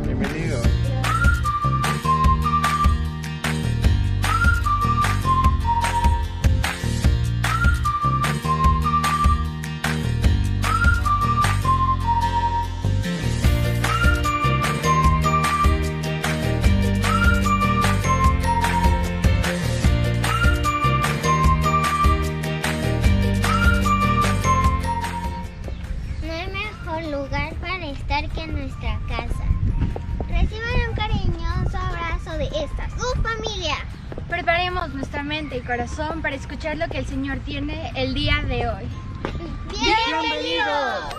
Bienvenido. No hay mejor lugar para estar que en nuestra casa. Reciban un cariñoso abrazo de esta su familia. Preparemos nuestra mente y corazón para escuchar lo que el Señor tiene el día de hoy. ¡Bienvenidos!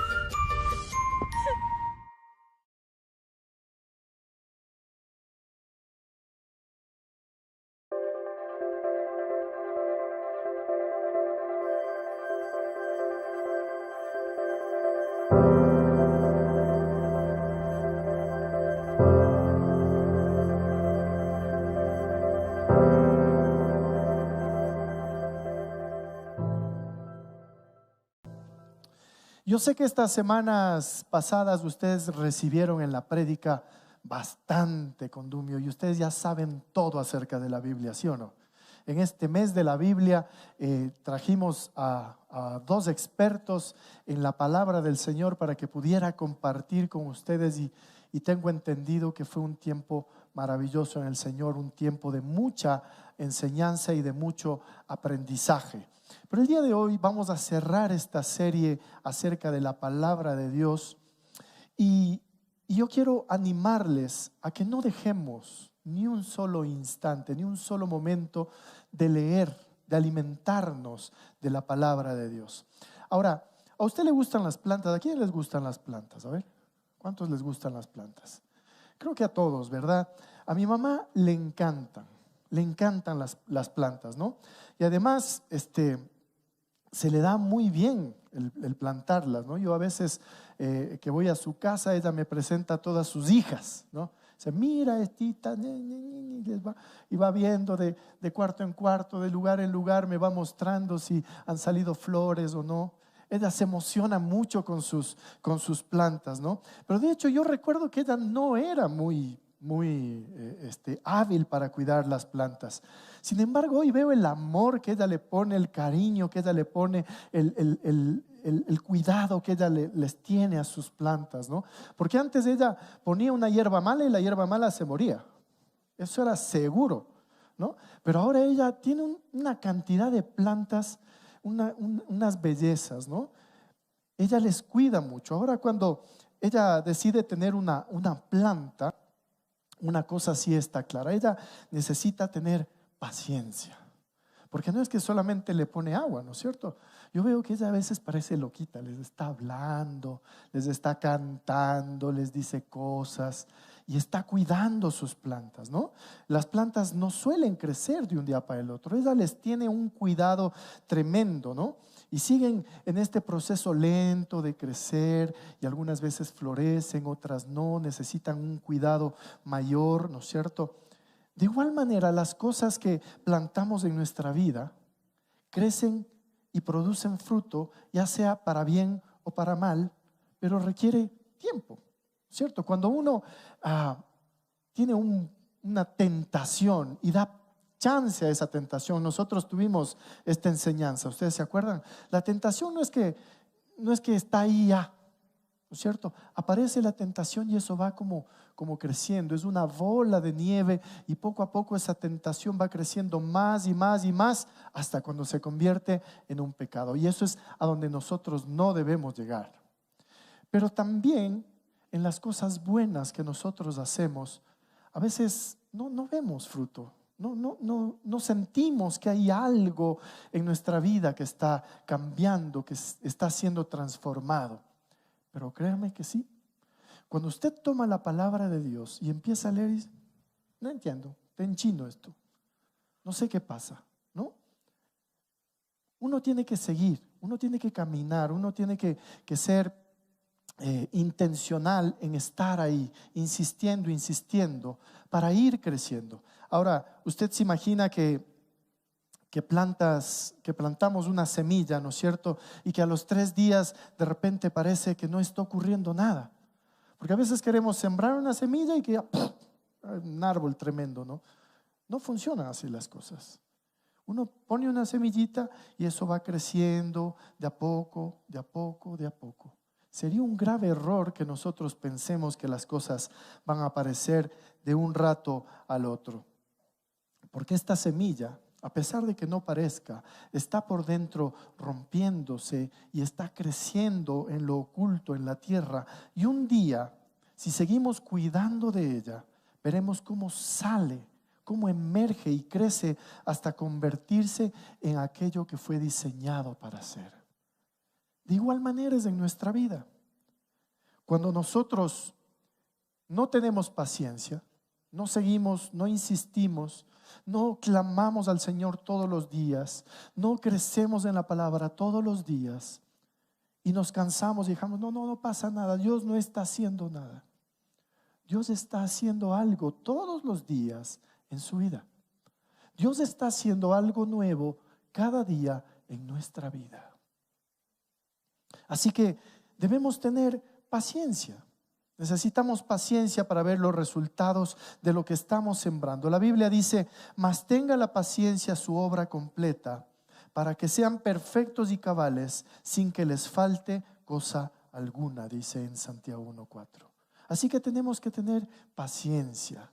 Yo sé que estas semanas pasadas ustedes recibieron en la prédica bastante condumio y ustedes ya saben todo acerca de la Biblia, ¿sí o no? En este mes de la Biblia trajimos a dos expertos en la palabra del Señor para que pudiera compartir con ustedes y tengo entendido que fue un tiempo maravilloso en el Señor, un tiempo de mucha enseñanza y de mucho aprendizaje. Pero el día de hoy vamos a cerrar esta serie acerca de la palabra de Dios y yo quiero animarles a que no dejemos ni un solo instante, ni un solo momento de leer, de alimentarnos de la palabra de Dios. Ahora, ¿a usted le gustan las plantas? ¿A quién les gustan las plantas? A ver, ¿cuántos les gustan las plantas? Creo que a todos, ¿verdad? A mi mamá le encantan las plantas, ¿no? Y además, se le da muy bien el plantarlas, ¿no? Yo a veces que voy a su casa, ella me presenta a todas sus hijas, ¿no? Dice, mira, Estita, y va viendo de cuarto en cuarto, de lugar en lugar, me va mostrando si han salido flores o no. Ella se emociona mucho con sus plantas, ¿no? Pero de hecho yo recuerdo que ella no era muy hábil para cuidar las plantas. Sin embargo, hoy veo el amor que ella le pone, el cariño que ella le pone, el cuidado que ella les tiene a sus plantas, ¿no? Porque antes ella ponía una hierba mala y la hierba mala se moría. Eso era seguro, ¿no? Pero ahora ella tiene una cantidad de plantas, unas bellezas, ¿no? Ella les cuida mucho. Ahora cuando ella decide tener una planta, una cosa sí está clara, ella necesita tener paciencia, porque no es que solamente le pone agua, ¿no es cierto? Yo veo que ella a veces parece loquita, les está hablando, les está cantando, les dice cosas y está cuidando sus plantas, ¿no? Las plantas no suelen crecer de un día para el otro, ella les tiene un cuidado tremendo, ¿no? Y siguen en este proceso lento de crecer y algunas veces florecen, otras no, necesitan un cuidado mayor, ¿no es cierto? De igual manera, las cosas que plantamos en nuestra vida crecen y producen fruto, ya sea para bien o para mal, pero requiere tiempo, ¿cierto? Cuando uno tiene una tentación y da chance a esa tentación. Nosotros tuvimos esta enseñanza, ¿ustedes se acuerdan? La tentación no es que está ahí ya, ¿no es cierto? Aparece la tentación y eso va como creciendo, es una bola de nieve y poco a poco esa tentación va creciendo más y más y más hasta cuando se convierte en un pecado, y eso es a donde nosotros no debemos llegar. Pero también en las cosas buenas que nosotros hacemos, a veces no vemos fruto. No sentimos que hay algo en nuestra vida que está cambiando, que está siendo transformado. Pero créame que sí. Cuando usted toma la palabra de Dios y empieza a leer, dice, no entiendo, está en chino esto, no sé qué pasa, ¿no? Uno tiene que seguir, uno tiene que caminar, uno tiene que ser intencional en estar ahí, insistiendo para ir creciendo. Ahora, usted se imagina que plantamos una semilla, ¿no es cierto? Y que a los 3 días de repente parece que no está ocurriendo nada. Porque a veces queremos sembrar una semilla y que ya, ¡puf!, un árbol tremendo, ¿no? No funcionan así las cosas. Uno pone una semillita y eso va creciendo de a poco, de a poco, de a poco. Sería un grave error que nosotros pensemos que las cosas van a aparecer de un rato al otro. Porque esta semilla, a pesar de que no parezca, está por dentro rompiéndose y está creciendo en lo oculto, en la tierra. Y un día, si seguimos cuidando de ella, veremos cómo sale, cómo emerge y crece hasta convertirse en aquello que fue diseñado para ser. De igual manera es en nuestra vida. Cuando nosotros no tenemos paciencia, no seguimos, no insistimos, no clamamos al Señor todos los días, no crecemos en la palabra todos los días y nos cansamos y dejamos, no pasa nada, Dios no está haciendo nada. Dios está haciendo algo todos los días en su vida. Dios está haciendo algo nuevo cada día en nuestra vida. Así que debemos tener paciencia. Necesitamos paciencia para ver los resultados de lo que estamos sembrando. La Biblia dice: mas tenga la paciencia su obra completa, para que sean perfectos y cabales, sin que les falte cosa alguna, dice en Santiago 1:4. Así que tenemos que tener paciencia.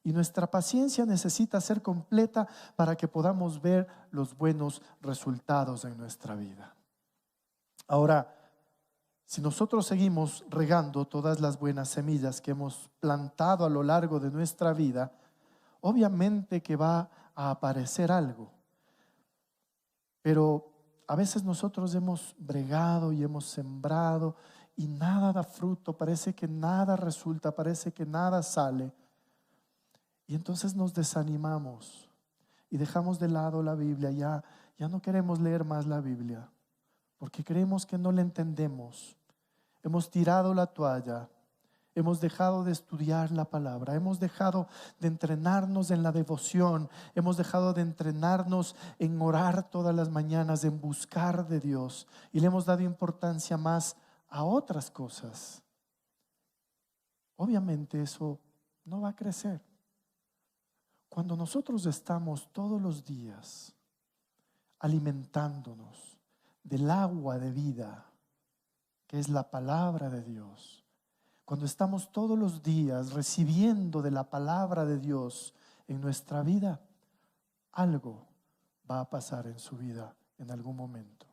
Y nuestra paciencia necesita ser completa para que podamos ver los buenos resultados en nuestra vida. Ahora, si nosotros seguimos regando todas las buenas semillas que hemos plantado a lo largo de nuestra vida, obviamente que va a aparecer algo. Pero a veces nosotros hemos bregado y hemos sembrado y nada da fruto, parece que nada resulta, parece que nada sale. Y entonces nos desanimamos y dejamos de lado la Biblia, ya no queremos leer más la Biblia, porque creemos que no la entendemos. Hemos tirado la toalla, hemos dejado de estudiar la palabra, hemos dejado de entrenarnos en la devoción, hemos dejado de entrenarnos en orar todas las mañanas, en buscar de Dios, y le hemos dado importancia más a otras cosas. Obviamente eso no va a crecer. Cuando nosotros estamos todos los días alimentándonos del agua de vida, que es la palabra de Dios, cuando estamos todos los días recibiendo de la palabra de Dios en nuestra vida, algo va a pasar en su vida en algún momento.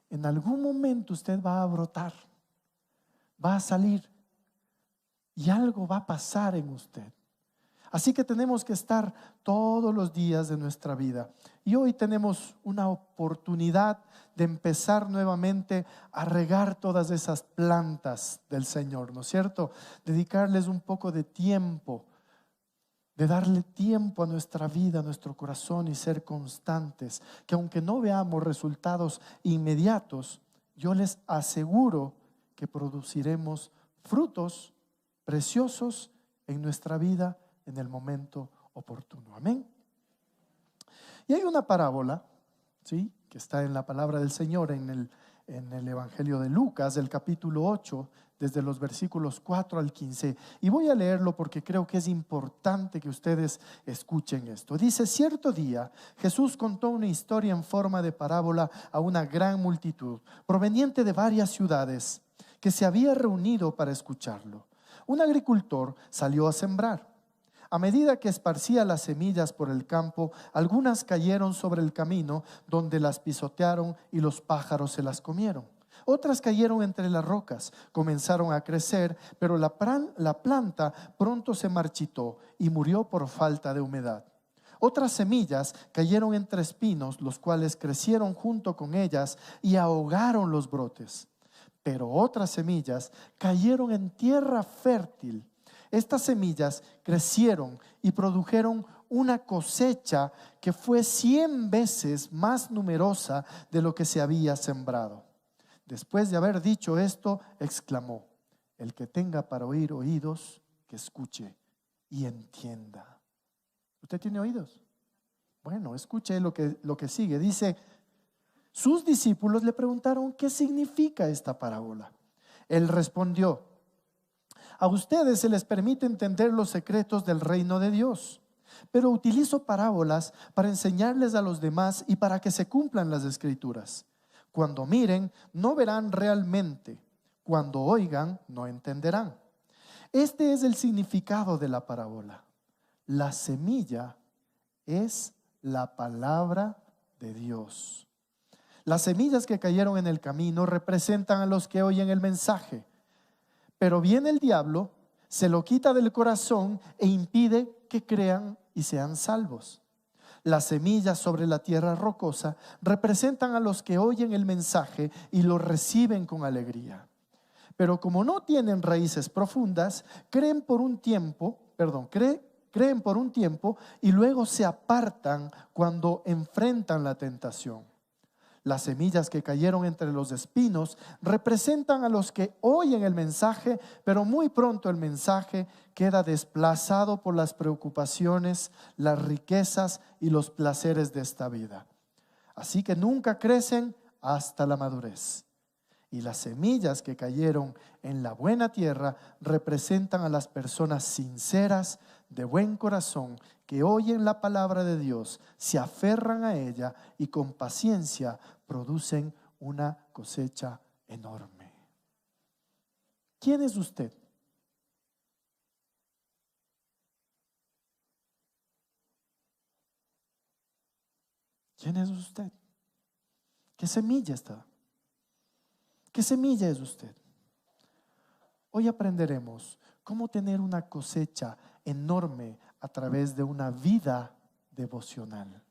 En algún momento usted va a brotar, va a salir y algo va a pasar en usted. Así que tenemos que estar todos los días de nuestra vida. Y hoy tenemos una oportunidad de empezar nuevamente a regar todas esas plantas del Señor, ¿no es cierto? Dedicarles un poco de tiempo, de darle tiempo a nuestra vida, a nuestro corazón, y ser constantes. Que aunque no veamos resultados inmediatos, yo les aseguro que produciremos frutos preciosos en nuestra vida en el momento oportuno. Amén. Y hay una parábola, ¿sí?, que está en la palabra del Señor en el Evangelio de Lucas, del capítulo 8, desde los versículos 4 al 15. Y voy a leerlo porque creo que es importante que ustedes escuchen esto. Dice: cierto día Jesús contó una historia en forma de parábola a una gran multitud, proveniente de varias ciudades, que se había reunido para escucharlo. Un agricultor salió a sembrar. A medida que esparcía las semillas por el campo, algunas cayeron sobre el camino, donde las pisotearon y los pájaros se las comieron. Otras cayeron entre las rocas, comenzaron a crecer, pero la planta pronto se marchitó y murió por falta de humedad. Otras semillas cayeron entre espinos, los cuales crecieron junto con ellas y ahogaron los brotes. Pero otras semillas cayeron en tierra fértil. Estas semillas crecieron y produjeron una cosecha que fue 100 veces más numerosa de lo que se había sembrado. Después de haber dicho esto, exclamó: el que tenga para oír oídos, que escuche y entienda. ¿Usted tiene oídos? Bueno, escuche lo que sigue. Dice: sus discípulos le preguntaron: ¿qué significa esta parábola? Él respondió: A ustedes se les permite entender los secretos del reino de Dios, pero utilizo parábolas para enseñarles a los demás y para que se cumplan las escrituras. Cuando miren, no verán realmente. Cuando oigan, no entenderán. Este es el significado de la parábola. La semilla es la palabra de Dios. Las semillas que cayeron en el camino representan a los que oyen el mensaje, pero viene el diablo, se lo quita del corazón e impide que crean y sean salvos. Las semillas sobre la tierra rocosa representan a los que oyen el mensaje y lo reciben con alegría. Pero como no tienen raíces profundas, creen por un tiempo y luego se apartan cuando enfrentan la tentación. Las semillas que cayeron entre los espinos representan a los que oyen el mensaje, pero muy pronto el mensaje queda desplazado por las preocupaciones, las riquezas y los placeres de esta vida. Así que nunca crecen hasta la madurez. Y las semillas que cayeron en la buena tierra representan a las personas sinceras, de buen corazón, que oyen la palabra de Dios, se aferran a ella y con paciencia producen una cosecha enorme. ¿Quién es usted? ¿Quién es usted? ¿Qué semilla está? ¿Qué semilla es usted? Hoy aprenderemos cómo tener una cosecha enorme a través de una vida devocional.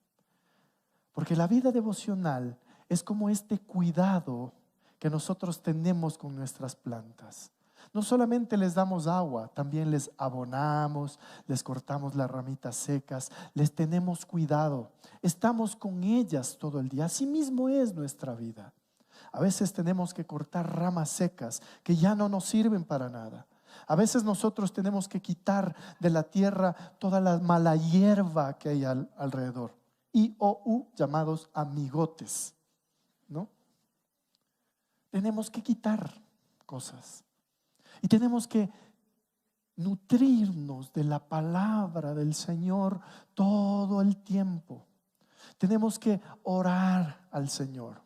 Porque la vida devocional es como este cuidado que nosotros tenemos con nuestras plantas. No solamente les damos agua, también les abonamos, les cortamos las ramitas secas, les tenemos cuidado. Estamos con ellas todo el día. Así mismo es nuestra vida. A veces tenemos que cortar ramas secas que ya no nos sirven para nada. A veces nosotros tenemos que quitar de la tierra toda la mala hierba que hay alrededor. llamados amigotes, ¿no? Tenemos que quitar cosas. Y tenemos que nutrirnos de la palabra del Señor todo el tiempo. Tenemos que orar al Señor.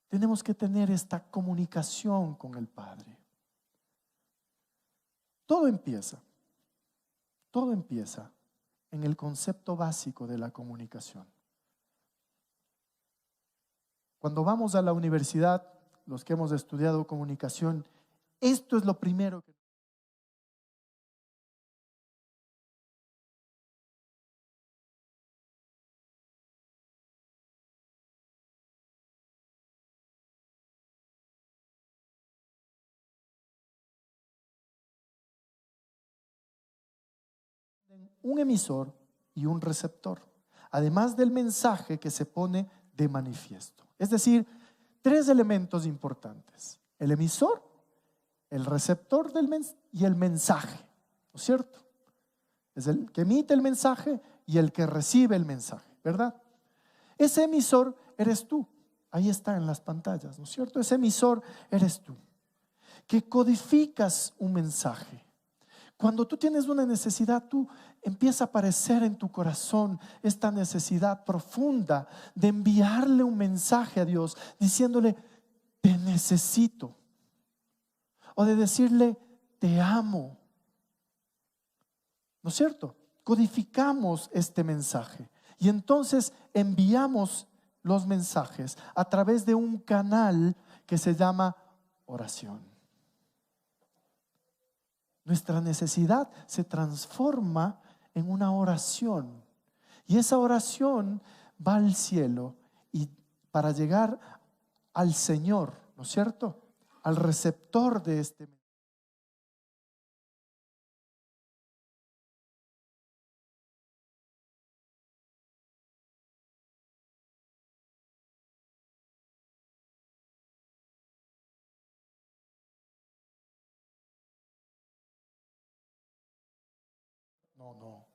Tenemos que tener esta comunicación con el Padre. Todo empieza en el concepto básico de la comunicación. Cuando vamos a la universidad, los que hemos estudiado comunicación, esto es lo primero que un emisor y un receptor, además del mensaje que se pone de manifiesto. Es decir, tres elementos importantes: el emisor, el receptor y el mensaje, ¿no es cierto? Es el que emite el mensaje y el que recibe el mensaje, ¿verdad? Ese emisor eres tú, ahí está en las pantallas, ¿no es cierto? Ese emisor eres tú, que codificas un mensaje. Cuando tú tienes una necesidad, tú empieza a aparecer en tu corazón esta necesidad profunda de enviarle un mensaje a Dios, diciéndole: te necesito, o de decirle: te amo, ¿no es cierto? Codificamos este mensaje y entonces enviamos los mensajes a través de un canal que se llama oración. Nuestra necesidad se transforma en una oración y esa oración va al cielo y para llegar al Señor, ¿no es cierto? Al receptor de este mensaje. No.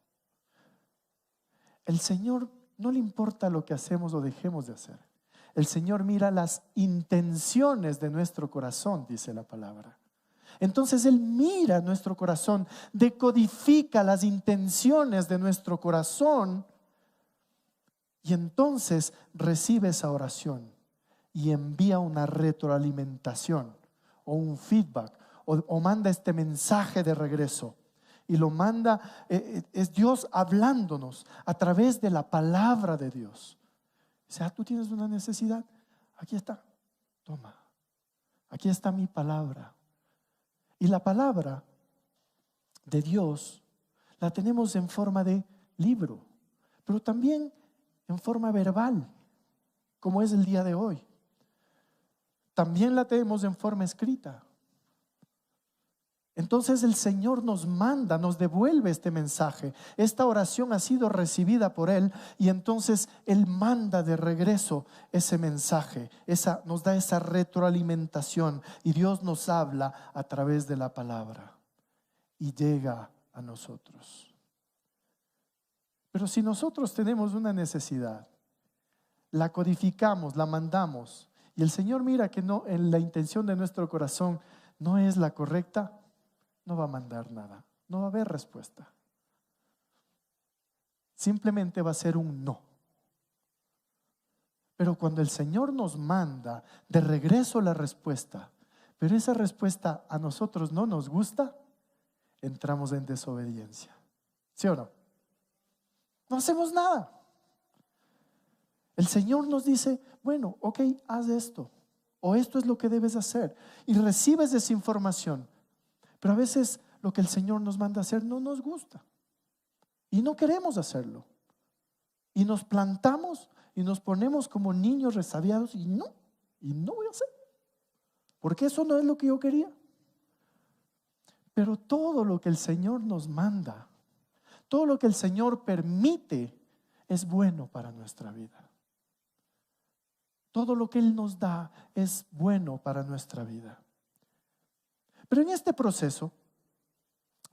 El Señor no le importa lo que hacemos o dejemos de hacer. El Señor mira las intenciones de nuestro corazón, dice la palabra. Entonces Él mira nuestro corazón, decodifica las intenciones de nuestro corazón y entonces recibe esa oración y envía una retroalimentación o un feedback o manda este mensaje de regreso. Y lo manda, es Dios hablándonos a través de la palabra de Dios. O sea, tú tienes una necesidad, aquí está, toma, aquí está mi palabra. Y la palabra de Dios la tenemos en forma de libro, pero también en forma verbal, como es el día de hoy. También la tenemos en forma escrita. Entonces el Señor nos manda, nos devuelve este mensaje. Esta oración ha sido recibida por Él y entonces Él manda de regreso ese mensaje, nos da esa retroalimentación y Dios nos habla a través de la palabra y llega a nosotros. Pero si nosotros tenemos una necesidad, la codificamos, la mandamos y el Señor mira que no, en la intención de nuestro corazón no es la correcta, no va a mandar nada, no va a haber respuesta. Simplemente va a ser un no. Pero cuando el Señor nos manda de regreso la respuesta, pero esa respuesta a nosotros no nos gusta, entramos en desobediencia. ¿Sí o no? No hacemos nada. El Señor nos dice, bueno, ok, haz esto, o esto es lo que debes hacer, y recibes esa información. Pero a veces lo que el Señor nos manda a hacer no nos gusta y no queremos hacerlo. Y nos plantamos y nos ponemos como niños resabiados y no voy a hacer. Porque eso no es lo que yo quería. Pero todo lo que el Señor nos manda, todo lo que el Señor permite es bueno para nuestra vida. Todo lo que Él nos da es bueno para nuestra vida. Pero en este proceso,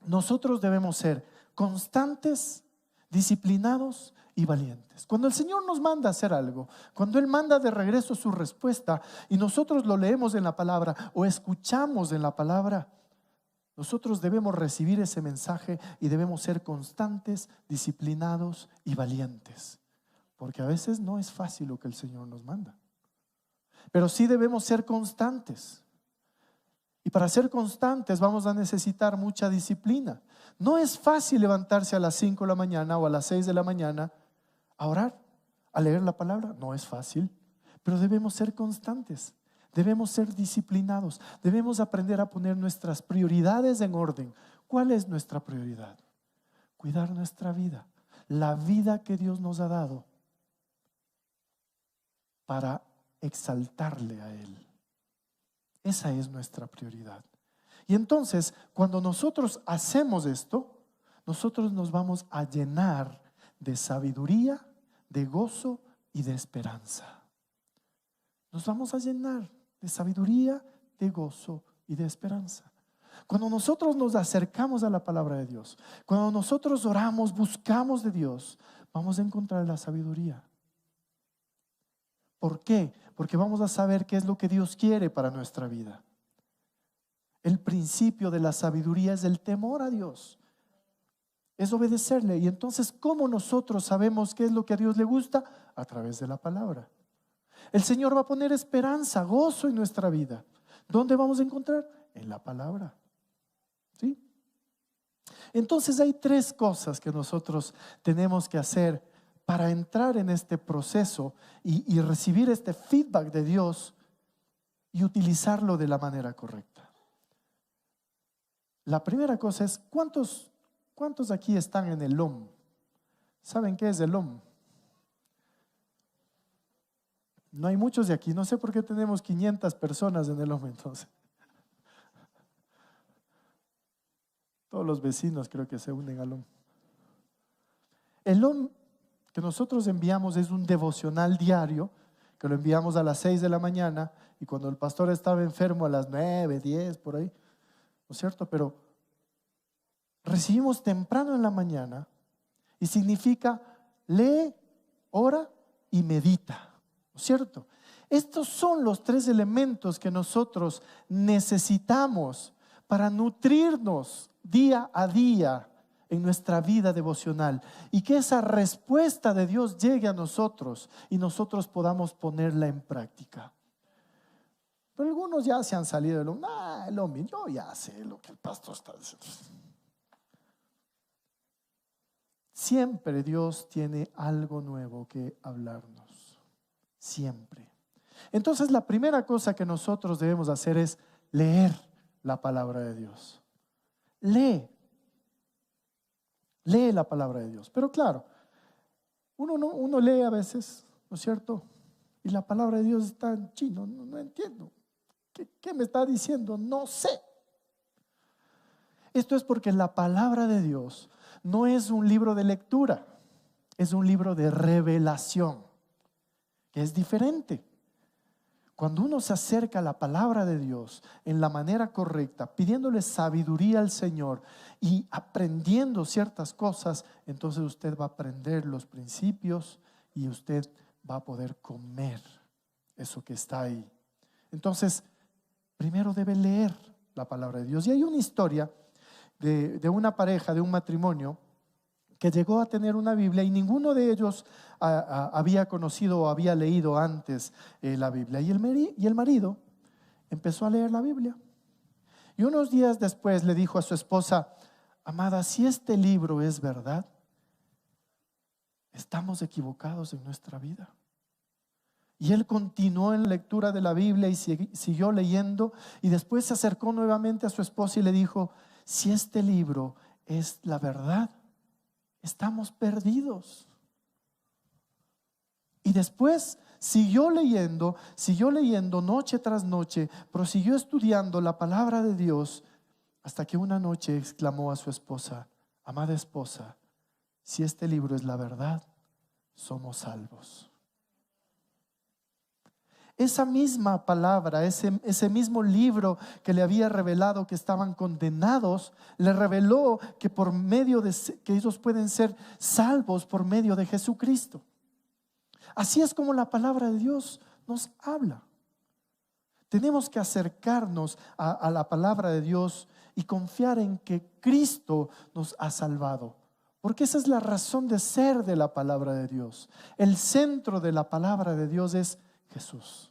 nosotros debemos ser constantes, disciplinados y valientes. Cuando el Señor nos manda a hacer algo, cuando Él manda de regreso su respuesta y nosotros lo leemos en la palabra o escuchamos en la palabra, nosotros debemos recibir ese mensaje y debemos ser constantes, disciplinados y valientes. Porque a veces no es fácil lo que el Señor nos manda. Pero sí debemos ser constantes. Y para ser constantes vamos a necesitar mucha disciplina. No es fácil levantarse a las 5 de la mañana o a las 6 de la mañana a orar, a leer la palabra. No es fácil, pero debemos ser constantes, debemos ser disciplinados, debemos aprender a poner nuestras prioridades en orden. ¿Cuál es nuestra prioridad? Cuidar nuestra vida, la vida que Dios nos ha dado para exaltarle a Él. Esa es nuestra prioridad. Y entonces, cuando nosotros hacemos esto, nosotros nos vamos a llenar de sabiduría, de gozo y de esperanza. Nos vamos a llenar de sabiduría, de gozo y de esperanza. Cuando nosotros nos acercamos a la palabra de Dios, cuando nosotros oramos, buscamos de Dios, vamos a encontrar la sabiduría. ¿Por qué? Porque vamos a saber qué es lo que Dios quiere para nuestra vida. El principio de la sabiduría es el temor a Dios, es obedecerle. Y entonces, ¿cómo nosotros sabemos qué es lo que a Dios le gusta? A través de la palabra. El Señor va a poner esperanza, gozo en nuestra vida. ¿Dónde vamos a encontrar? En la palabra. ¿Sí? Entonces hay 3 cosas que nosotros tenemos que hacer para entrar en este proceso y recibir este feedback de Dios y utilizarlo de la manera correcta. La primera cosa es, ¿cuántos aquí están en el LOM? ¿Saben qué es el LOM? No hay muchos de aquí, no sé por qué tenemos 500 personas en el LOM entonces. Todos los vecinos creo que se unen al LOM. El LOM que nosotros enviamos es un devocional diario, que lo enviamos a las 6 de la mañana y cuando el pastor estaba enfermo a las 9, 10 por ahí, ¿no es cierto? Pero recibimos temprano en la mañana y significa lee, ora y medita, ¿no es cierto? Estos son los 3 elementos que nosotros necesitamos para nutrirnos día a día en nuestra vida devocional y que esa respuesta de Dios llegue a nosotros y nosotros podamos ponerla en práctica. Pero algunos ya se han salido de lo yo ya sé lo que el pastor está diciendo. Siempre Dios tiene algo nuevo que hablarnos, siempre. Entonces la primera cosa que nosotros debemos hacer es leer la palabra de Dios. Lee la palabra de Dios. Pero claro, uno lee a veces, ¿no es cierto? Y la palabra de Dios está en chino, no entiendo. ¿Qué me está diciendo? No sé. Esto es porque la palabra de Dios no es un libro de lectura, es un libro de revelación, que es diferente. Cuando uno se acerca a la palabra de Dios en la manera correcta, pidiéndole sabiduría al Señor y aprendiendo ciertas cosas, entonces usted va a aprender los principios y usted va a poder comer eso que está ahí. Entonces, primero debe leer la palabra de Dios. Y hay una historia de una pareja, de un matrimonio que llegó a tener una Biblia y ninguno de ellos había conocido o había leído antes la Biblia. Y el marido empezó a leer la Biblia. Y unos días después le dijo a su esposa: amada, si este libro es verdad, estamos equivocados en nuestra vida. Y él continuó en la lectura de la Biblia y siguió leyendo, y después se acercó nuevamente a su esposa y le dijo: si este libro es la verdad, estamos perdidos. Y después siguió leyendo noche tras noche, prosiguió estudiando la palabra de Dios, hasta que una noche exclamó a su esposa: amada esposa, si este libro es la verdad, somos salvos. Esa misma palabra, ese mismo libro que le había revelado que estaban condenados, le reveló que por medio de que ellos pueden ser salvos por medio de Jesucristo. Así es como la palabra de Dios nos habla. Tenemos que acercarnos a la palabra de Dios y confiar en que Cristo nos ha salvado, porque esa es la razón de ser de la palabra de Dios. El centro de la palabra de Dios es Jesús.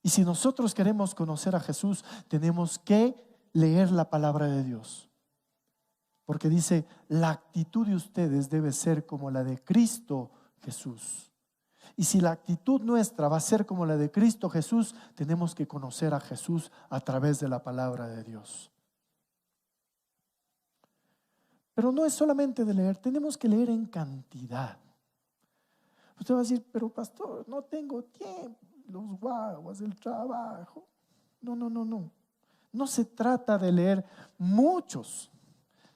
Y si nosotros queremos conocer a Jesús, tenemos que leer la palabra de Dios, porque dice: la actitud de ustedes debe ser como la de Cristo Jesús. Y si la actitud nuestra va a ser como la de Cristo Jesús, tenemos que conocer a Jesús a través de la palabra de Dios. Pero no es solamente de leer, tenemos que leer en cantidad. Usted va a decir: pero pastor, no tengo tiempo, los guaguas, el trabajo. No se trata de leer muchos,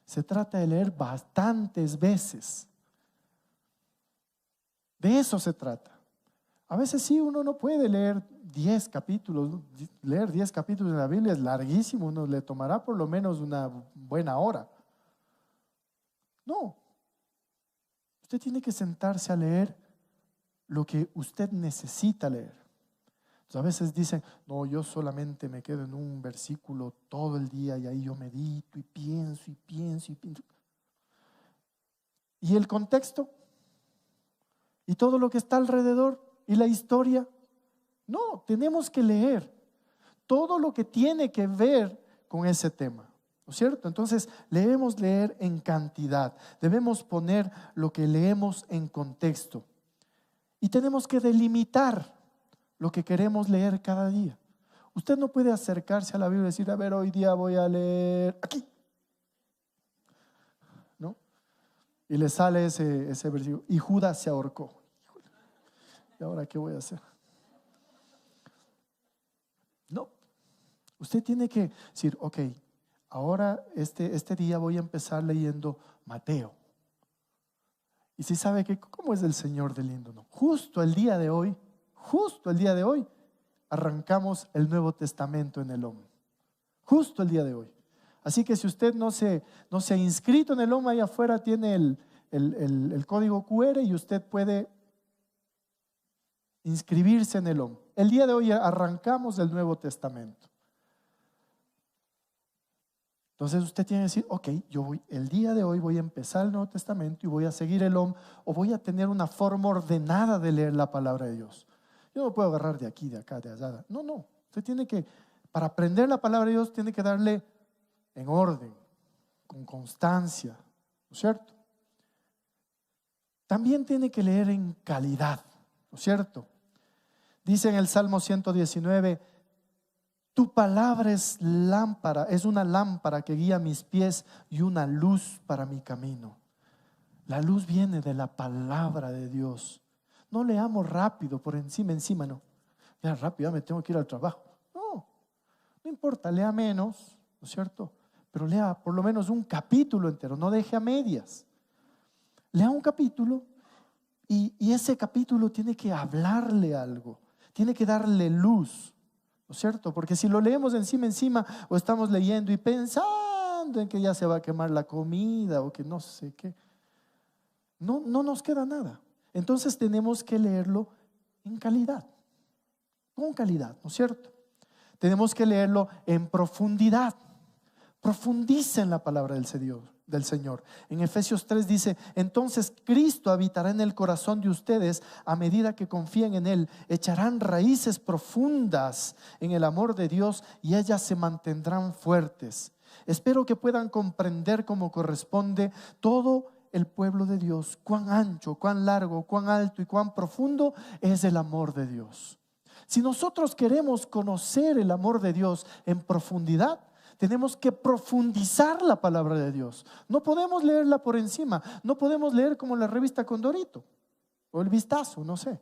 se trata de leer bastantes veces. De eso se trata. A veces sí, uno no puede leer 10 capítulos. Leer 10 capítulos de la Biblia es larguísimo, uno le tomará por lo menos una buena hora. No, usted tiene que sentarse a leer lo que usted necesita leer. Entonces, a veces dicen: no, yo solamente me quedo en un versículo todo el día y ahí yo medito y pienso. ¿Y el contexto? ¿Y todo lo que está alrededor? ¿Y la historia? No, tenemos que leer todo lo que tiene que ver con ese tema, ¿no es cierto? Entonces debemos leer en cantidad, debemos poner lo que leemos en contexto y tenemos que delimitar lo que queremos leer cada día. Usted no puede acercarse a la Biblia y decir: a ver, hoy día voy a leer aquí, ¿no? Y le sale ese versículo: y Judas se ahorcó. ¿Y ahora qué voy a hacer? No, usted tiene que decir: ok, ahora este día voy a empezar leyendo Mateo. Y si sabe que cómo es el Señor de lindo, ¿no? Justo el día de hoy arrancamos el Nuevo Testamento en el OM. Justo el día de hoy. Así que si usted no se ha inscrito en el OM, ahí afuera tiene el código QR y usted puede inscribirse en el OM. El día de hoy arrancamos el Nuevo Testamento. Entonces usted tiene que decir, ok, el día de hoy voy a empezar el Nuevo Testamento y voy a seguir o voy a tener una forma ordenada de leer la palabra de Dios. Yo no puedo agarrar de aquí, de acá, de allá. No. Usted tiene que, para aprender la palabra de Dios, tiene que darle en orden, con constancia, ¿no es cierto? También tiene que leer en calidad, ¿no es cierto? Dice en el Salmo 119, tu palabra es lámpara, es una lámpara que guía mis pies y una luz para mi camino. La luz viene de la palabra de Dios. No leamos rápido, por encima, no. Ya rápido, ya me tengo que ir al trabajo. No importa, lea menos, ¿no es cierto? Pero lea por lo menos un capítulo entero, no deje a medias. Lea un capítulo y ese capítulo tiene que hablarle algo, tiene que darle luz, ¿no es cierto? Porque si lo leemos encima o estamos leyendo y pensando en que ya se va a quemar la comida o que no sé qué, no nos queda nada. Entonces tenemos que leerlo en calidad, con calidad, ¿no es cierto? Tenemos que leerlo en profundidad. Profundiza en la palabra del Señor. En Efesios 3 dice, entonces Cristo habitará en el corazón de ustedes a medida que confíen en Él. Echarán raíces profundas en el amor de Dios y ellas se mantendrán fuertes. Espero que puedan comprender como corresponde todo el pueblo de Dios, cuán ancho, cuán largo, cuán alto y cuán profundo es el amor de Dios. Si nosotros queremos conocer el amor de Dios en profundidad, tenemos que profundizar la palabra de Dios. No podemos leerla por encima, no podemos leer como la revista Condorito o el Vistazo, no sé.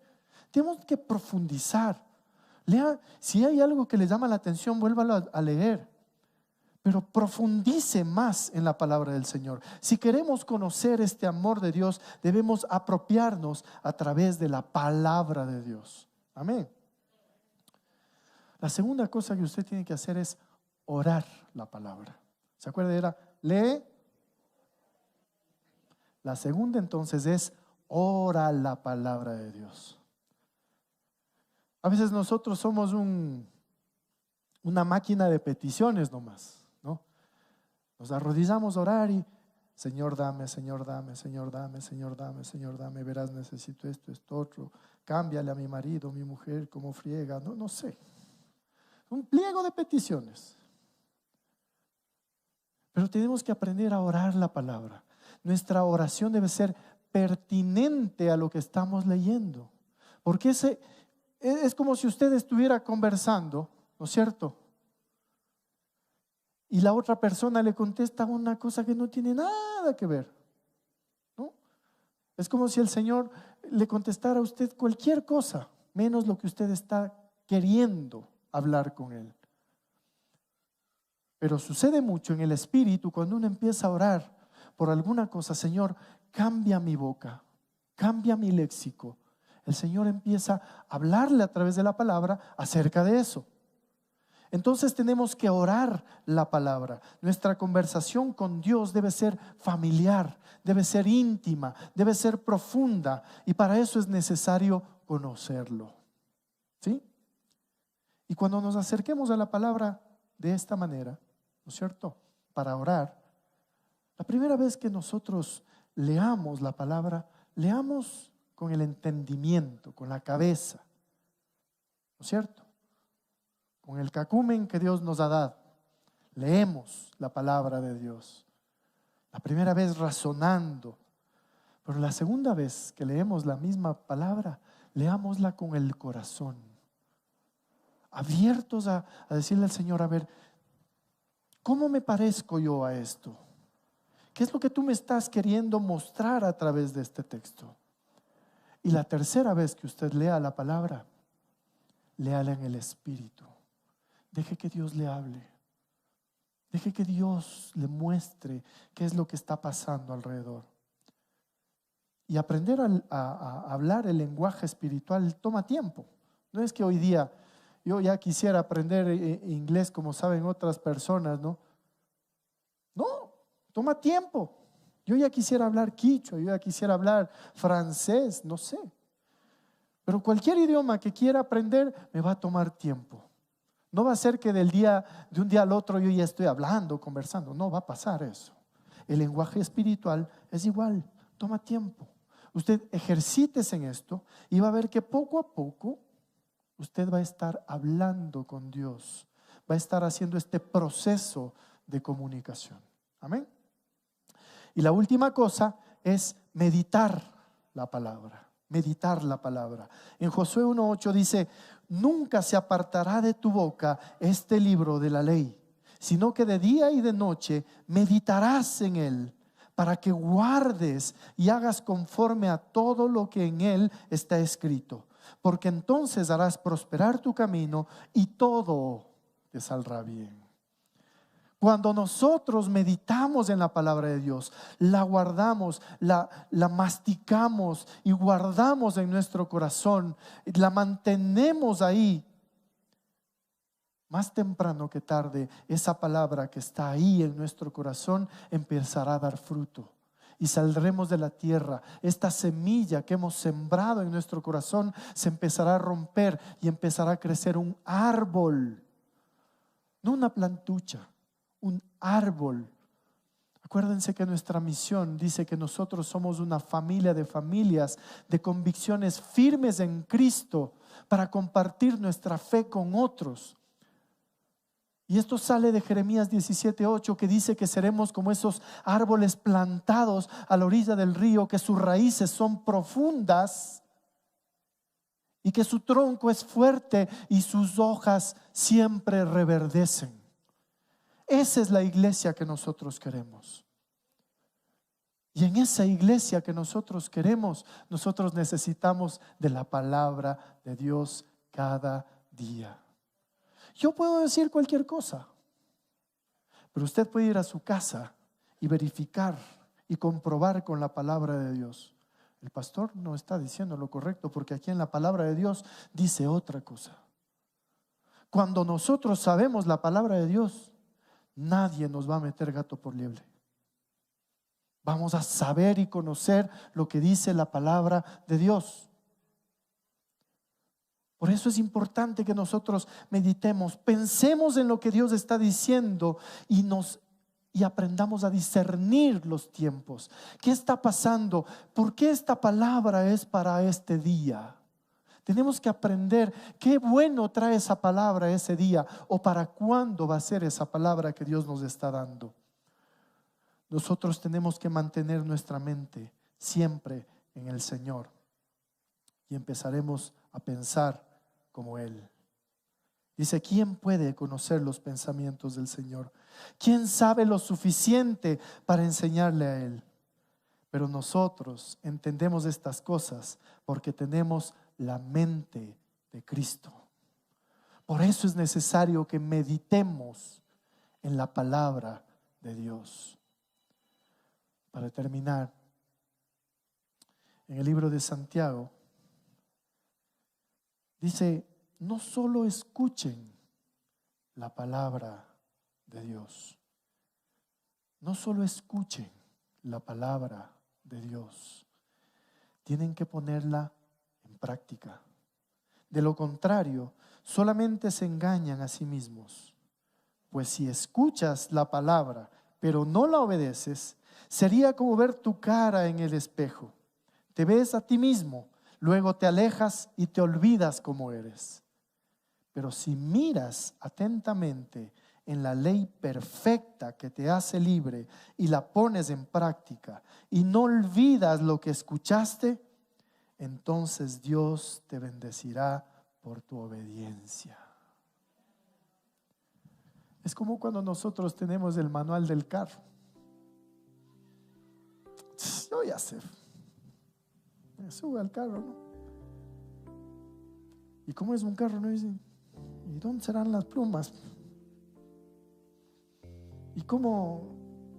Tenemos que profundizar. Lea, si hay algo que le llama la atención, vuélvalo a leer. Pero profundice más en la palabra del Señor. Si queremos conocer este amor de Dios, debemos apropiarnos a través de la palabra de Dios. Amén. La segunda cosa que usted tiene que hacer es orar la palabra. ¿Se acuerda? Era lee. La segunda entonces es ora la palabra de Dios. A veces nosotros somos una máquina de peticiones nomás, ¿no? Nos arrodillamos a orar y Señor dame, Señor dame, Señor dame, Señor dame, Señor dame, verás necesito esto, otro, cámbiale a mi marido, mi mujer, como friega, no sé. Un pliego de peticiones. Pero tenemos que aprender a orar la palabra. Nuestra oración debe ser pertinente a lo que estamos leyendo. Porque es como si usted estuviera conversando, ¿no es cierto? Y la otra persona le contesta una cosa que no tiene nada que ver, ¿no? Es como si el Señor le contestara a usted cualquier cosa, menos lo que usted está queriendo hablar con Él. Pero sucede mucho en el espíritu cuando uno empieza a orar por alguna cosa. Señor, cambia mi boca, cambia mi léxico. El Señor empieza a hablarle a través de la palabra acerca de eso. Entonces tenemos que orar la palabra. Nuestra conversación con Dios debe ser familiar, debe ser íntima, debe ser profunda, y para eso es necesario conocerlo. ¿Sí? Y cuando nos acerquemos a la palabra de esta manera, ¿no es cierto? Para orar, la primera vez que nosotros leamos la palabra, leamos con el entendimiento, con la cabeza, ¿no es cierto? Con el cacumen que Dios nos ha dado. Leemos la palabra de Dios. La primera vez razonando, pero la segunda vez que leemos la misma palabra, leámosla con el corazón, abiertos a decirle al Señor, a ver, ¿cómo me parezco yo a esto? ¿Qué es lo que tú me estás queriendo mostrar a través de este texto? Y la tercera vez que usted lea la palabra, léala en el Espíritu. Deje que Dios le hable. Deje que Dios le muestre qué es lo que está pasando alrededor. Y aprender a hablar el lenguaje espiritual toma tiempo. No es que hoy día yo ya quisiera aprender inglés como saben otras personas, ¿no? No, toma tiempo. Yo ya quisiera hablar quichua, yo ya quisiera hablar francés, no sé. Pero cualquier idioma que quiera aprender me va a tomar tiempo. No va a ser que de un día al otro yo ya estoy hablando, conversando. No va a pasar eso. El lenguaje espiritual es igual, toma tiempo. Usted ejercítese en esto y va a ver que poco a poco usted va a estar hablando con Dios. Va a estar haciendo este proceso de comunicación. Amén. Y la última cosa es meditar la palabra. Meditar la palabra. En Josué 1:8 dice: nunca se apartará de tu boca este libro de la ley, sino que de día y de noche meditarás en él, para que guardes y hagas conforme a todo lo que en él está escrito, porque entonces harás prosperar tu camino y todo te saldrá bien. Cuando nosotros meditamos en la palabra de Dios, la guardamos, la masticamos y guardamos en nuestro corazón, la mantenemos ahí, más temprano que tarde, esa palabra que está ahí en nuestro corazón empezará a dar fruto. Y saldremos de la tierra. Esta semilla que hemos sembrado en nuestro corazón se empezará a romper y empezará a crecer un árbol. No una plantucha, un árbol. Acuérdense que nuestra misión dice que nosotros somos una familia de familias de convicciones firmes en Cristo para compartir nuestra fe con otros. Y esto sale de Jeremías 17:8, que dice que seremos como esos árboles plantados a la orilla del río, que sus raíces son profundas y que su tronco es fuerte y sus hojas siempre reverdecen. Esa es la iglesia que nosotros queremos. Y en esa iglesia que nosotros queremos, nosotros necesitamos de la palabra de Dios cada día. Yo puedo decir cualquier cosa, pero usted puede ir a su casa y verificar y comprobar con la palabra de Dios. El pastor no está diciendo lo correcto, porque aquí en la palabra de Dios dice otra cosa. Cuando nosotros sabemos la palabra de Dios, nadie nos va a meter gato por liebre. Vamos a saber y conocer lo que dice la palabra de Dios. Por eso es importante que nosotros meditemos, pensemos en lo que Dios está diciendo y aprendamos a discernir los tiempos. ¿Qué está pasando? ¿Por qué esta palabra es para este día? Tenemos que aprender qué bueno trae esa palabra ese día, o para cuándo va a ser esa palabra que Dios nos está dando. Nosotros tenemos que mantener nuestra mente siempre en el Señor y empezaremos a pensar como Él. Dice: ¿quién puede conocer los pensamientos del Señor? ¿Quién sabe lo suficiente para enseñarle a Él? Pero nosotros entendemos estas cosas porque tenemos la mente de Cristo. Por eso es necesario que meditemos en la palabra de Dios. Para terminar, en el libro de Santiago dice: no solo escuchen la palabra de Dios, no solo escuchen la palabra de Dios, tienen que ponerla en práctica. De lo contrario, solamente se engañan a sí mismos. Pues si escuchas la palabra, pero no la obedeces, sería como ver tu cara en el espejo. Te ves a ti mismo, luego te alejas y te olvidas cómo eres. Pero si miras atentamente en la ley perfecta que te hace libre y la pones en práctica y no olvidas lo que escuchaste, entonces Dios te bendecirá por tu obediencia. Es como cuando nosotros tenemos el manual del carro. Yo ya sé, me subo al carro, ¿no? ¿Y cómo es un carro? No dicen: ¿y dónde serán las plumas? ¿Y cómo?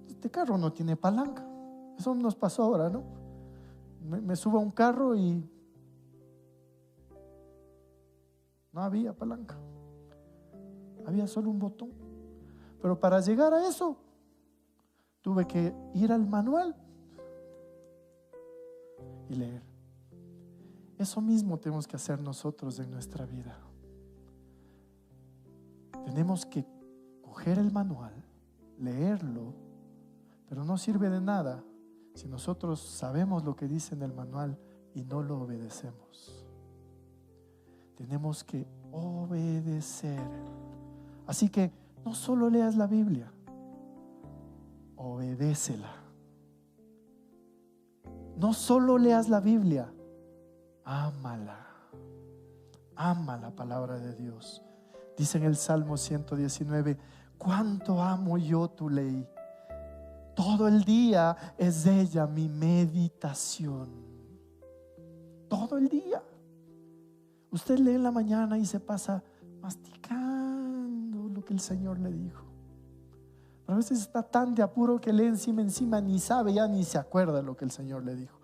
Este carro no tiene palanca. Eso nos pasó ahora, ¿no? Me subo a un carro y no había palanca, había solo un botón. Pero para llegar a eso tuve que ir al manual y leer. Eso mismo tenemos que hacer nosotros en nuestra vida. Tenemos que coger el manual, leerlo, pero no sirve de nada si nosotros sabemos lo que dice en el manual y no lo obedecemos. Tenemos que obedecer. Así que no solo leas la Biblia, obedécela. No solo leas la Biblia, ámala. Ama la palabra de Dios. Dice en el Salmo 119: cuánto amo yo tu ley. Todo el día es de ella mi meditación. Todo el día. Usted lee en la mañana y se pasa masticando lo que el Señor le dijo. Pero a veces está tan de apuro que lee encima, ni sabe ya, ni se acuerda lo que el Señor le dijo.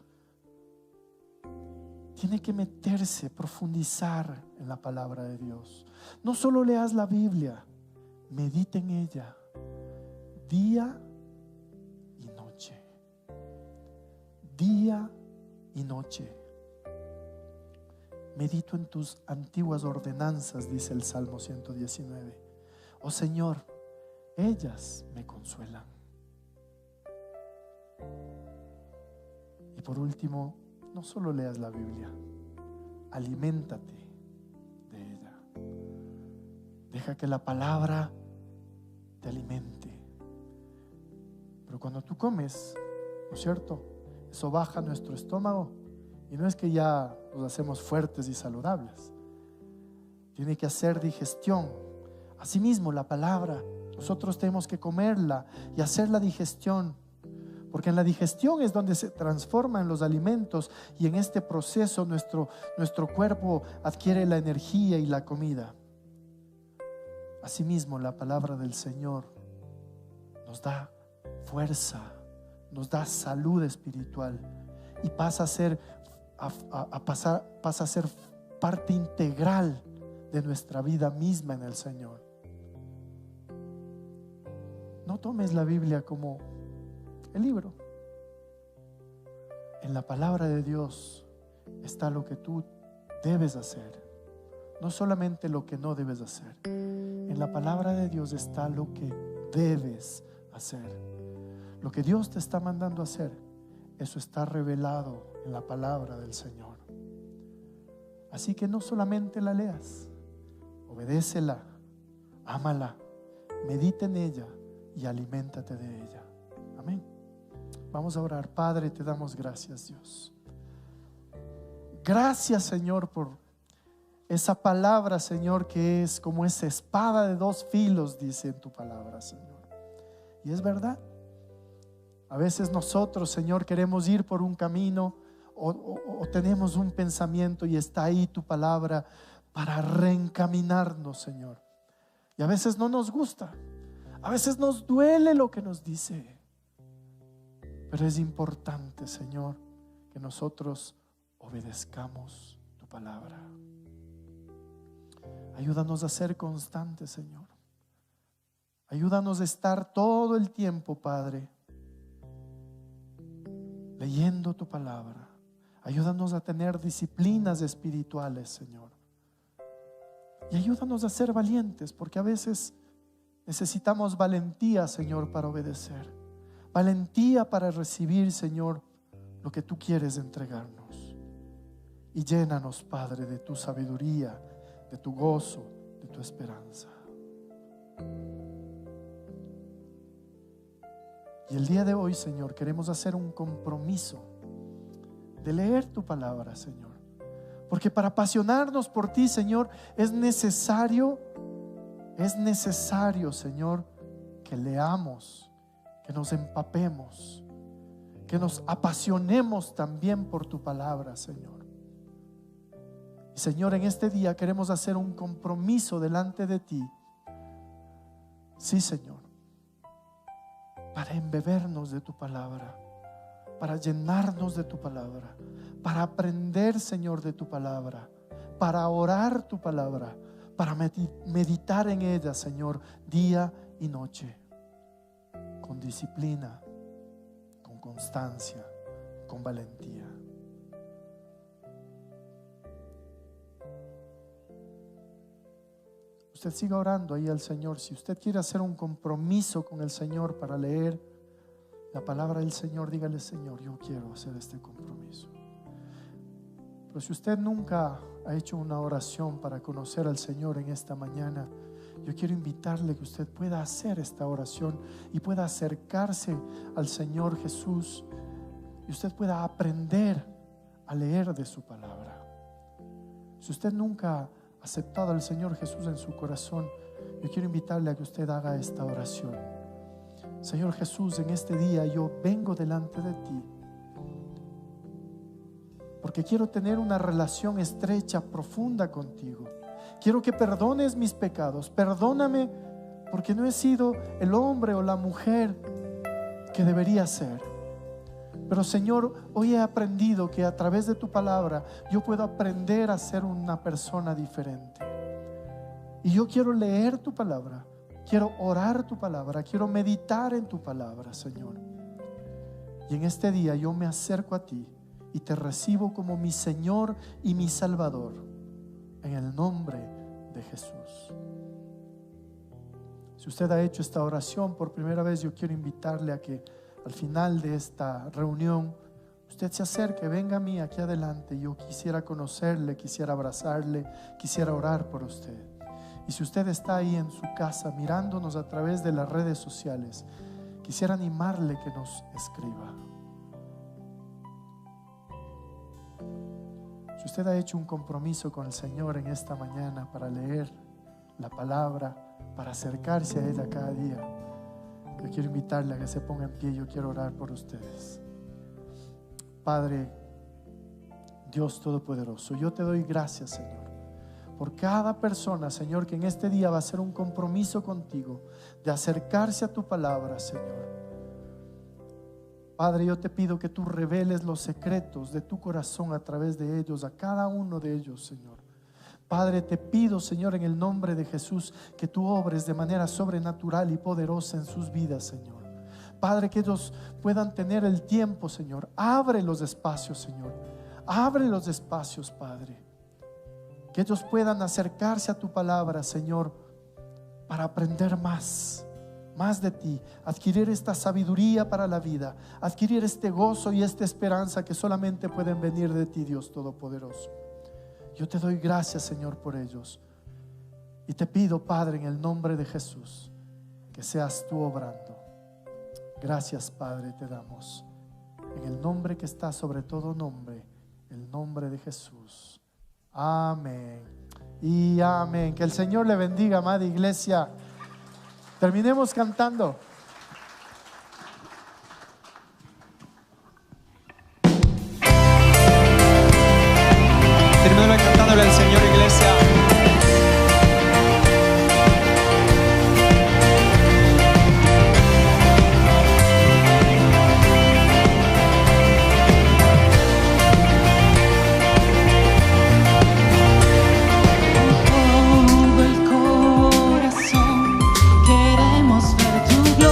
Tiene que meterse, profundizar en la palabra de Dios. No solo leas la Biblia, medita en ella día y noche. Día y noche. Medito en tus antiguas ordenanzas, dice el Salmo 119. Oh Señor, ellas me consuelan. Y por último, no solo leas la Biblia, aliméntate de ella. Deja que la palabra te alimente. Pero cuando tú comes, ¿no es cierto? Eso baja nuestro estómago y no es que ya nos hacemos fuertes y saludables. Tiene que hacer digestión. Asimismo, la palabra, nosotros tenemos que comerla y hacer la digestión. Porque en la digestión es donde se transforman los alimentos y en este proceso nuestro cuerpo adquiere la energía y la comida. Asimismo, la palabra del Señor nos da fuerza, nos da salud espiritual y pasa a ser parte integral de nuestra vida misma en el Señor. No tomes la Biblia como el libro. En la palabra de Dios está lo que tú debes hacer, no solamente lo que no debes hacer. En la palabra de Dios está lo que debes hacer. Lo que Dios te está mandando a hacer, eso está revelado en la palabra del Señor. Así que no solamente la leas, obedécela, ámala, medita en ella y aliméntate de ella. Amén. Vamos a orar. Padre, te damos gracias, Dios. Gracias, Señor, por esa palabra, Señor, que es como esa espada de dos filos, dice en tu palabra, Señor. Y es verdad. A veces nosotros, Señor, queremos ir por un camino o tenemos un pensamiento y está ahí tu palabra para reencaminarnos, Señor. Y a veces no nos gusta. A veces nos duele lo que nos dice. Pero es importante, Señor, que nosotros obedezcamos tu palabra. Ayúdanos a ser constantes, Señor. Ayúdanos a estar todo el tiempo, Padre, leyendo tu palabra. Ayúdanos a tener disciplinas espirituales, Señor. Y ayúdanos a ser valientes, porque a veces necesitamos valentía, Señor, para obedecer. Valentía para recibir, Señor, lo que tú quieres entregarnos. Y llénanos, Padre, de tu sabiduría, de tu gozo, de tu esperanza. Y el día de hoy, Señor, queremos hacer un compromiso de leer tu palabra, Señor. Porque para apasionarnos por ti, Señor, es necesario, Señor, que leamos, que nos empapemos, que nos apasionemos también por tu palabra, Señor. Y Señor, en este día queremos hacer un compromiso delante de ti. Sí, Señor, para embebernos de tu palabra, para llenarnos de tu palabra, para aprender, Señor, de tu palabra, para orar tu palabra, para meditar en ella, Señor, día y noche, con disciplina, con constancia, con valentía. usted siga orando ahí al Señor. Si usted quiere hacer un compromiso con el Señor para leer la palabra del Señor, dígale: Señor, yo quiero hacer este compromiso. Pero si usted nunca ha hecho una oración para conocer al Señor en esta mañana, yo quiero invitarle que usted pueda hacer esta oración y pueda acercarse al Señor Jesús y usted pueda aprender a leer de su palabra. Si usted nunca ha aceptado al Señor Jesús en su corazón, yo quiero invitarle a que usted haga esta oración. Señor Jesús, en este día yo vengo delante de ti porque quiero tener una relación estrecha, profunda contigo. Quiero que perdones mis pecados. Perdóname porque no he sido el hombre o la mujer que debería ser. Pero Señor, hoy he aprendido que a través de tu palabra yo puedo aprender a ser una persona diferente. Y yo quiero leer tu palabra, quiero orar tu palabra, quiero meditar en tu palabra, Señor. Y en este día yo me acerco a ti y te recibo como mi Señor y mi Salvador, en el nombre de Jesús. Si usted ha hecho esta oración por primera vez, yo quiero invitarle a que al final de esta reunión usted se acerque, venga a mí aquí adelante. Yo quisiera conocerle, quisiera abrazarle, quisiera orar por usted. Y si usted está ahí en su casa mirándonos a través de las redes sociales, quisiera animarle que nos escriba. Si usted ha hecho un compromiso con el Señor en esta mañana para leer la palabra, para acercarse a ella cada día, yo quiero invitarle a que se ponga en pie. Yo quiero orar por ustedes. Padre, Dios Todopoderoso, yo te doy gracias, Señor, por cada persona, Señor, que en este día va a hacer un compromiso contigo de acercarse a tu palabra, Señor. Padre, yo te pido que tú reveles los secretos de tu corazón a través de ellos, a cada uno de ellos, Señor. Padre, te pido, Señor, en el nombre de Jesús, que tú obres de manera sobrenatural y poderosa en sus vidas, Señor. Padre, que ellos puedan tener el tiempo, Señor. Abre los espacios, Señor. Abre los espacios, Padre. Que ellos puedan acercarse a tu palabra, Señor, para aprender más de ti, adquirir esta sabiduría para la vida, adquirir este gozo y esta esperanza que solamente pueden venir de ti, Dios Todopoderoso. Yo te doy gracias, Señor, por ellos. Y te pido, Padre, en el nombre de Jesús, que seas tú obrando. Gracias, Padre, te damos. En el nombre que está sobre todo nombre, el nombre de Jesús. Amén y amén. Que el Señor le bendiga, amada iglesia. Terminemos cantando. Terminemos cantándole al Señor, iglesia. Todo el corazón queremos ver tu gloria.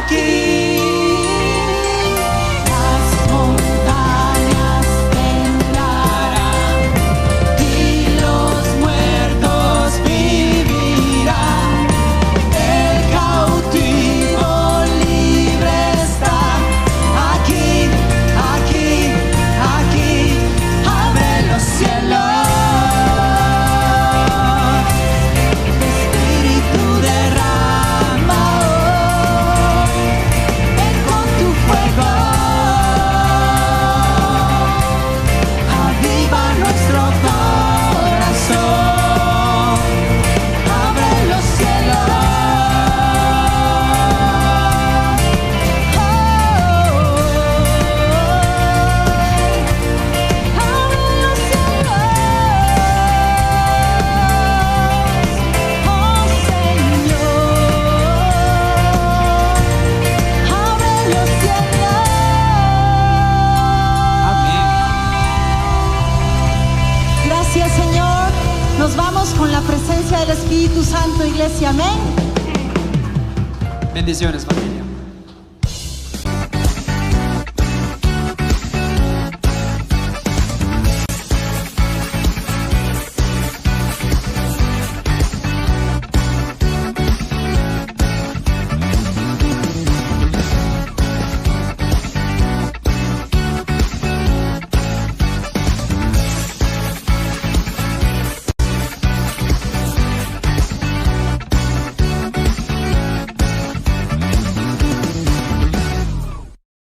aquí. Las montañas temblarán y los muertos vivirán. El cautivo libre está. Aquí, aquí, aquí, abre los cielos. Nos vamos con la presencia del Espíritu Santo, iglesia, amén. Bendiciones, familia.